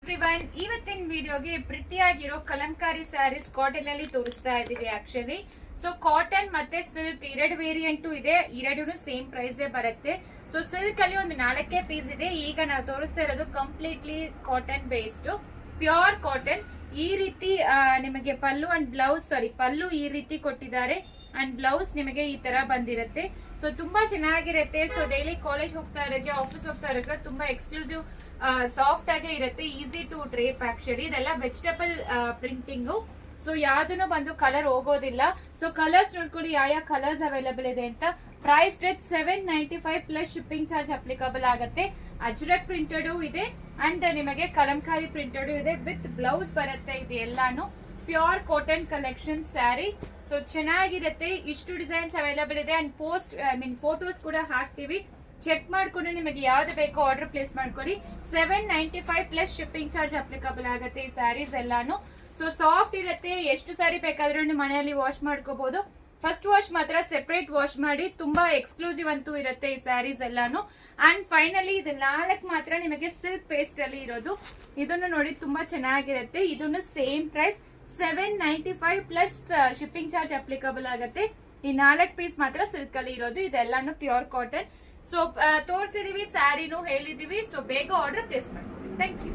Everyone, ಇವತ್ತಿನ ವಿಡಿಯೋಗೆ ಪ್ರಿಟಿಯಾಗಿರೋ Kalamkari saris cotton ಅಲ್ಲಿ ತೋರಿಸ್ತಾ ಇದೀವಿ. ಆಕ್ಚುಲಿ ಸೊ ಕಾಟನ್ ಮತ್ತೆ ಸಿಲ್ಕ್ ಎರಡು ವೇರಿಯಂಟ್ ಇದೆ, ಎರಡೂ ಸೇಮ್ ಪ್ರೈಸ್ ಬರುತ್ತೆ. ಸೊ ಸಿಲ್ಕ್ ಅಲ್ಲಿ ಒಂದು 4 ಪೀಸ್ ಇದೆ. ಈಗ ನಾವು ತೋರಿಸ್ತಾ ಇರೋದು completely cotton based pure cotton. ಈ ರೀತಿ ನಿಮಗೆ ಪಲ್ಲು ಅಂಡ್ ಬ್ಲೌಸ್ ಪಲ್ಲು ಈ ರೀತಿ ಕೊಟ್ಟಿದ್ದಾರೆ ಅಂಡ್ ಬ್ಲೌಸ್ ನಿಮಗೆ ಈ ತರ ಬಂದಿರುತ್ತೆ. ಸೊ ತುಂಬಾ ಚೆನ್ನಾಗಿರುತ್ತೆ. ಸೊ ಡೈಲಿ ಕಾಲೇಜ್ ಹೋಗ್ತಾ ಇರೋಕೆ, ಆಫೀಸ್ ಹೋಗ್ತಾ ಇರೋಕೆ ತುಂಬಾ ಎಕ್ಸ್ಕ್ಲೂಸಿವ್ ಸಾಫ್ಟ್ ಆಗೇ ಇರುತ್ತೆ. Easy to drape. ಆಕ್ಚುಲಿ ಇದೆಲ್ಲ ವೆಜಿಟೇಬಲ್ ಪ್ರಿಂಟಿಂಗ್. ಸೊ ಯಾವ್ದನ್ನು ಬಂದು ಕಲರ್ ಹೋಗೋದಿಲ್ಲ. ಸೊ ಕಲರ್ಸ್ ನೋಡ್ಕೊಳ್ಳಿ ಯಾವ ಕಲರ್ಸ್ ಅವೈಲೇಬಲ್ ಇದೆ ಅಂತ. Price rate $795 plus shipping charge applicable ಆಗುತ್ತೆ. ಅಜ್ರಕ್ ಪ್ರಿಂಟೆಡ್ ಇದೆ ಅಂಡ್ ನಿಮಗೆ ಕಲಂಕಾರಿ ಪ್ರಿಂಟೆಡ್ ಇದೆ ವಿತ್ ಬ್ಲೌಸ್ ಬರುತ್ತೆ. ಇದು ಎಲ್ಲಾನು pure cotton collection sari. So ಚೆನ್ನಾಗಿರುತ್ತೆ. ಇಷ್ಟು ಡಿಸೈನ್ಸ್ ಅವೈಲೇಬಲ್ ಇದೆ ಅಂಡ್ ಫೋಟೋಸ್ ಕೂಡ ಹಾಕ್ತಿವಿ. ಚೆಕ್ ಮಾಡ್ಕೊಂಡು ನಿಮಗೆ ಯಾವ್ದು ಬೇಕೋ ಆರ್ಡರ್ ಪ್ಲೇಸ್ ಮಾಡ್ಕೊಳ್ಳಿ. $795 ಪ್ಲಸ್ ಶಿಪ್ಪಿಂಗ್ ಚಾರ್ಜ್ ಅಪ್ಲಿಕಬಲ್ ಆಗುತ್ತೆ ಈ ಸ್ಯಾರೀಸ್ ಎಲ್ಲಾನು. ಸೊ ಸಾಫ್ಟ್ ಇರುತ್ತೆ. ಎಷ್ಟು ಸಾರಿ ಬೇಕಾದ್ರೂ ಮನೆಯಲ್ಲಿ ವಾಶ್ ಮಾಡ್ಕೋಬಹುದು. ಫಸ್ಟ್ ವಾಶ್ ಮಾತ್ರ ಸೆಪರೇಟ್ ವಾಶ್ ಮಾಡಿ. ತುಂಬಾ ಎಕ್ಸ್ಕ್ಲೂಸಿವ್ ಅಂತೂ ಇರುತ್ತೆ ಈ ಸ್ಯಾರೀಸ್ ಎಲ್ಲಾನು. ಅಂಡ್ ಫೈನಲಿ ಇದು 4 ಮಾತ್ರ ನಿಮಗೆ ಸಿಲ್ಕ್ ಪೇಸ್ಟ್ ಅಲ್ಲಿ ಇರೋದು. ಇದನ್ನು ನೋಡಿ ತುಂಬಾ ಚೆನ್ನಾಗಿರುತ್ತೆ. ಇದನ್ನು same price $795 plus shipping charge applicable ಆಗುತ್ತೆ. ಈ 4 ಪೀಸ್ ಮಾತ್ರ ಸಿಲ್ಕ್ ಅಲ್ಲಿ ಇರೋದು. ಇದೆಲ್ಲಾನು ಪ್ಯೂರ್ ಕಾಟನ್. ಸೊ ತೋರಿಸಿದೀವಿ, ಸ್ಯಾರಿನೂ ಹೇಳಿದೀವಿ. ಸೊ ಬೇಗ ಆರ್ಡರ್ ಪ್ಲೇಸ್ ಮಾಡ್ತೀವಿ. Thank you.